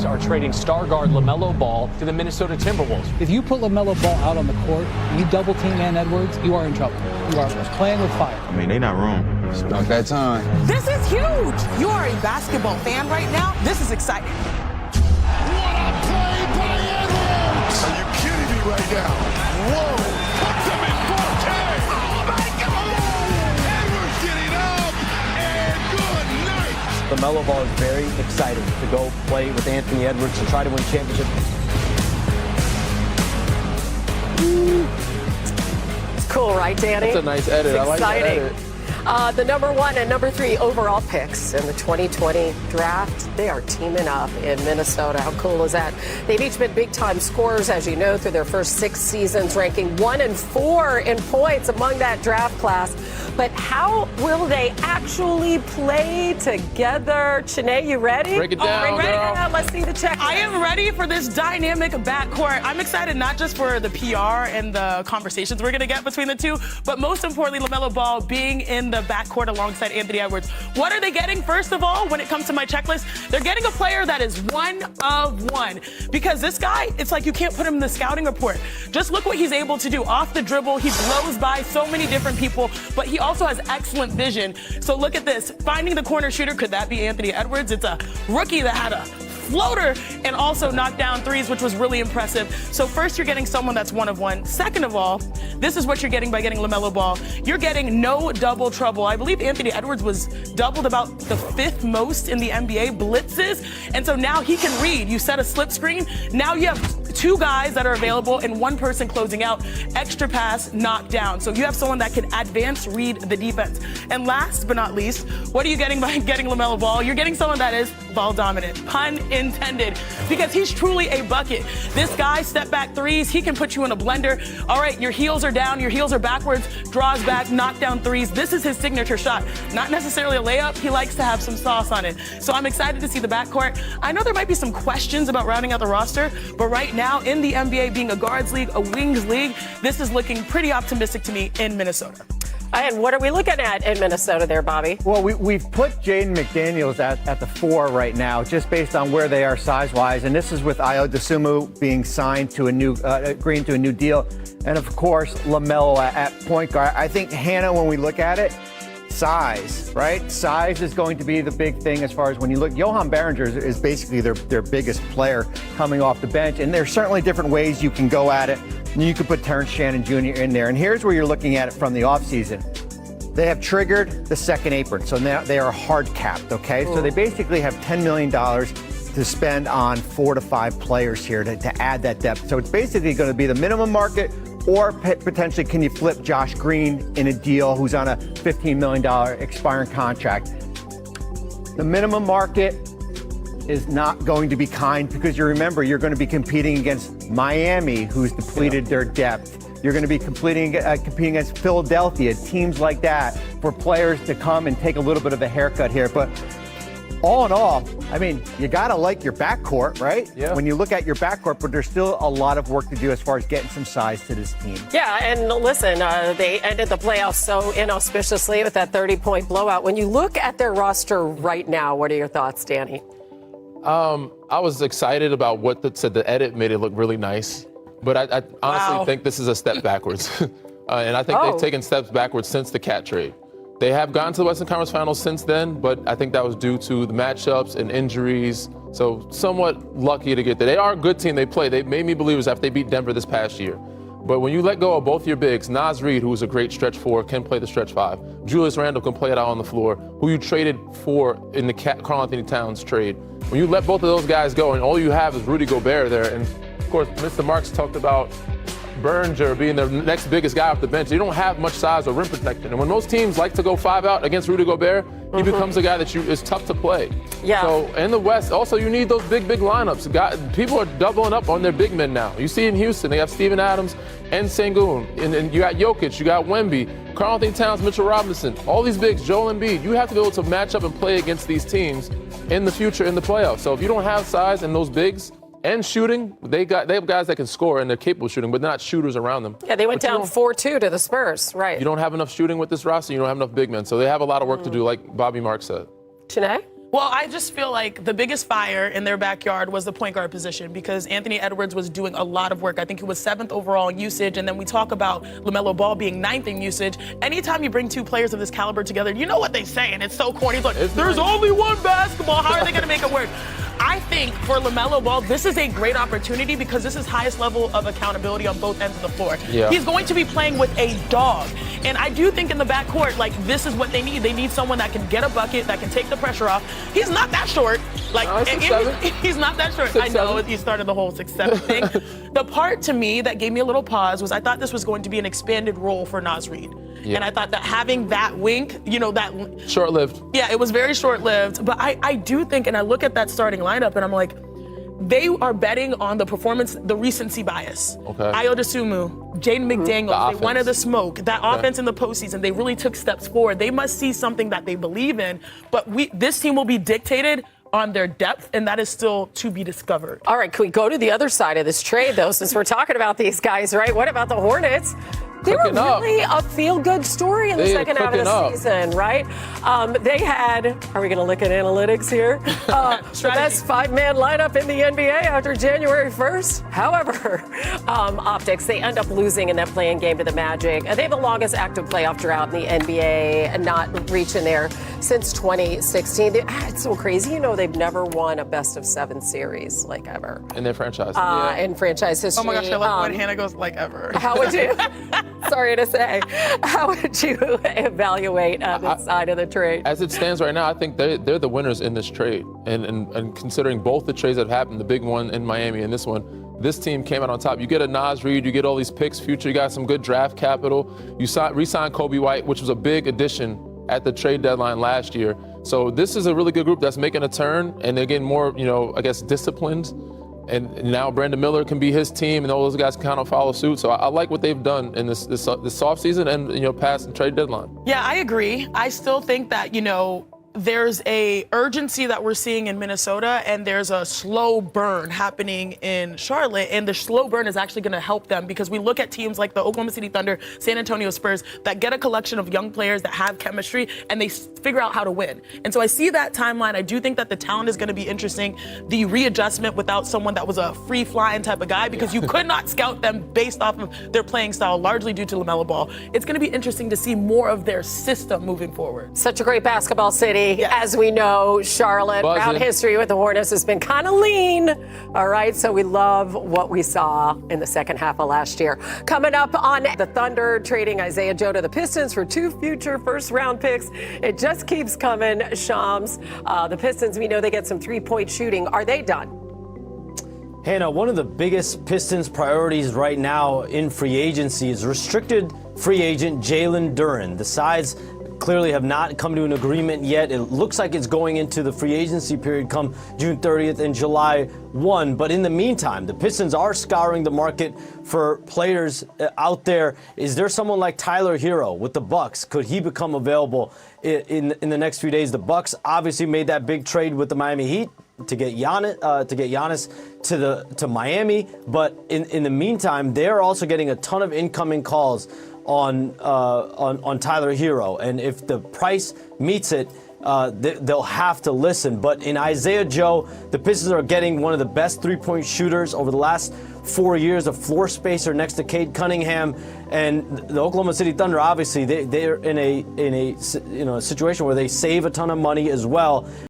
are trading star guard LaMelo Ball to the Minnesota Timberwolves. If you put LaMelo Ball out on the court, you double team Edwards, you are in trouble. You are playing with fire. I mean, they not wrong. It's about that time. This is huge. You are a basketball fan right now. This is exciting. What a play by Edwards! Are you kidding me right now? Whoa! Puts him in 4K! Oh my God! Edwards getting up, and good night! LaMelo Ball is very excited to go play with Anthony Edwards to try to win championship. It's cool, right, Danny? That's a nice edit. It's I like that exciting. edit. The number 1 and number 3 overall picks in the 2020 draft, they are teaming up in Minnesota. How cool is that? They've each been big-time scorers, as you know, through their first 6 seasons, ranking 1 and 4 in points among that draft class. But how will they actually play together? Chene, you ready? Break it down, ready? girl. Let's see the check. I am ready for this dynamic backcourt. I'm excited not just for the PR and the conversations we're going to get between the two, but most importantly, LaMelo Ball being in the backcourt alongside Anthony Edwards. What are they getting? First of all, when it comes to my checklist, they're getting a player that is one of one. Because this guy, it's like you can't put him in the scouting report. Just look what he's able to do. Off the dribble, he blows by so many different people, but he also has excellent vision. So look at this. Finding the corner shooter, could that be Anthony Edwards? It's a rookie that had a floater and also knocked down threes, which was really impressive. So first, you're getting someone that's one of one. Second of all, this is what you're getting by getting LaMelo Ball. You're getting no double trouble. I believe Anthony Edwards was doubled about the 5th most in the NBA blitzes. And so now he can read. You set a slip screen. Now you have 2 guys that are available and 1 person closing out. Extra pass, knockdown. So you have someone that can advance read the defense. And last but not least, what are you getting by getting LaMelo Ball? You're getting someone that is ball dominant. Pun intended. Because he's truly a bucket. This guy, step back threes, he can put you in a blender. All right, your heels are down, your heels are backwards, draws back, knock down threes. This is his signature shot. Not necessarily a layup. He likes to have some sauce on it. So I'm excited to see the backcourt. I know there might be some questions about rounding out the roster, but right now in the NBA being a guards league, a wings league, this is looking pretty optimistic to me in Minnesota. And what are we looking at in Minnesota there, Bobby? Well, we've put Jaden McDaniels at the 4 right now, just based on where they are size-wise. And this is with Ayo Dosunmu being signed to agreeing to a new deal. And, of course, LaMelo at point guard. I think, Hannah, when we look at it, size, right? Size is going to be the big thing as far as when you look. Johan Berenger is basically their biggest player coming off the bench. And there's certainly different ways you can go at it. You could put Terrence Shannon Jr. in there. And here's where you're looking at it from the offseason. They have triggered the second apron, so now they are hard capped, okay? So they basically have $10 million to spend on 4 to 5 players here to add that depth. So it's basically going to be the minimum market, or potentially can you flip Josh Green in a deal who's on a $15 million expiring contract. The minimum market is not going to be kind because you remember you're going to be competing against Miami, who's depleted their depth. You're going to be competing against Philadelphia, teams like that, for players to come and take a little bit of a haircut here. But all in all, I mean, you got to like your backcourt, right? Yeah. When you look at your backcourt, but there's still a lot of work to do as far as getting some size to this team. Yeah, and listen, they ended the playoffs so inauspiciously with that 30-point blowout. When you look at their roster right now, what are your thoughts, Danny? I was excited about what the edit made it look really nice. But I honestly think this is a step backwards. And I think they've taken steps backwards since the Cat trade. They have gotten to the Western Conference Finals since then, but I think that was due to the matchups and injuries. So somewhat lucky to get there. They are a good team. They play. They made me believers after they beat Denver this past year. But when you let go of both your bigs, Naz Reid, who is a great stretch 4, can play the stretch 5. Julius Randle can play it out on the floor, who you traded for in the Karl Anthony Towns trade. When you let both of those guys go and all you have is Rudy Gobert there, and of course, Mr. Marks talked about Berger being the next biggest guy off the bench. You don't have much size or rim protection. And when most teams like to go 5 out against Rudy Gobert, he becomes a guy that is tough to play. Yeah. So in the West, also you need those big lineups. People are doubling up on their big men now. You see in Houston, they have Steven Adams and Sengun. And you got Jokic, you got Wemby, Karl Anthony Towns, Mitchell Robinson. All these bigs, Joel Embiid. You have to be able to match up and play against these teams in the future in the playoffs. So if you don't have size and those bigs, and shooting, they have guys that can score and they're capable of shooting, but not shooters around them. Yeah, they went down 4-2 to the Spurs, right? You don't have enough shooting with this roster. You don't have enough big men, so they have a lot of work to do, like Bobby Marks said. Chene? Well, I just feel like the biggest fire in their backyard was the point guard position because Anthony Edwards was doing a lot of work. I think he was 7th overall in usage, and then we talk about LaMelo Ball being 9th in usage. Anytime you bring two players of this caliber together, you know what they say, and it's so corny. It's like, there's only one basketball. How are they going to make it work? I think for LaMelo Ball, this is a great opportunity because this is highest level of accountability on both ends of the floor. Yeah. He's going to be playing with a dog. And I do think in the backcourt, like, this is what they need. They need someone that can get a bucket, that can take the pressure off. He's not that short. Like, he's not that short. 6'7". I know he started the whole 6'7" thing. The part to me that gave me a little pause was I thought this was going to be an expanded role for Naz Reid. Yeah. And I thought that having that wink, you know, that... Short-lived. Yeah, it was very short-lived. But I do think, and I look at that starting lineup, and I'm like, they are betting on the performance, the recency bias. Okay. Ayo Dosunmu, Jaden McDaniels, they wanted the smoke. That offense in the postseason, they really took steps forward. They must see something that they believe in. But this team will be dictated on their depth, and that is still to be discovered. All right, can we go to the other side of this trade, though, since we're talking about these guys, right? What about the Hornets? They were really a feel-good story in the second half of the season, right? They had, are we going to look at analytics here? The best 5-man lineup in the NBA after January 1st. However, optics, they end up losing in that play-in game to the Magic. They have the longest active playoff drought in the NBA and not reaching there since 2016. It's so crazy. You know, they've never won a best-of-7 series, like, ever. In their franchise. In franchise history. Oh, my gosh, I love when Hannah goes, like, ever. How would you... Sorry to say. How would you evaluate this side of the trade? As it stands right now, I think they're the winners in this trade. And considering both the trades that happened, the big one in Miami and this one, this team came out on top. You get a Naz Reid, you get all these picks, future, you got some good draft capital. You re-signed Kobe White, which was a big addition at the trade deadline last year. So this is a really good group that's making a turn, and they're getting more, you know, I guess, disciplined. And now Brandon Miller can be his team, and all those guys can kind of follow suit. So I like what they've done in this offseason and, you know, past the trade deadline. Yeah, I agree. I still think that, you know, there's a urgency that we're seeing in Minnesota, and there's a slow burn happening in Charlotte, and the slow burn is actually going to help them because we look at teams like the Oklahoma City Thunder, San Antonio Spurs that get a collection of young players that have chemistry, and they figure out how to win. And so I see that timeline. I do think that the talent is going to be interesting. The readjustment without someone that was a free-flying type of guy, because you could not scout them based off of their playing style, largely due to LaMelo Ball. It's going to be interesting to see more of their system moving forward. Such a great basketball city. Yes. As we know, Charlotte, proud history with the Hornets has been kind of lean. All right, so we love what we saw in the second half of last year. Coming up on the Thunder, trading Isaiah Joe to the Pistons for 2 future first-round picks. It just keeps coming, Shams. The Pistons, we know they get some three-point shooting. Are they done? Hannah, one of the biggest Pistons priorities right now in free agency is restricted free agent Jalen Duren. The sides clearly have not come to an agreement yet. It looks like it's going into the free agency period come June 30th and July 1. But in the meantime, the Pistons are scouring the market for players out there. Is there someone like Tyler Hero with the Bucks? Could he become available in the next few days? The Bucks obviously made that big trade with the Miami Heat to get Giannis to Miami. But in the meantime, they're also getting a ton of incoming calls on Tyler Hero, and if the price meets it, they'll have to listen. But in Isaiah Joe, the Pistons are getting one of the best three-point shooters over the last 4 years, a floor spacer next to Cade Cunningham, and the Oklahoma City Thunder. Obviously, they're in a situation where they save a ton of money as well.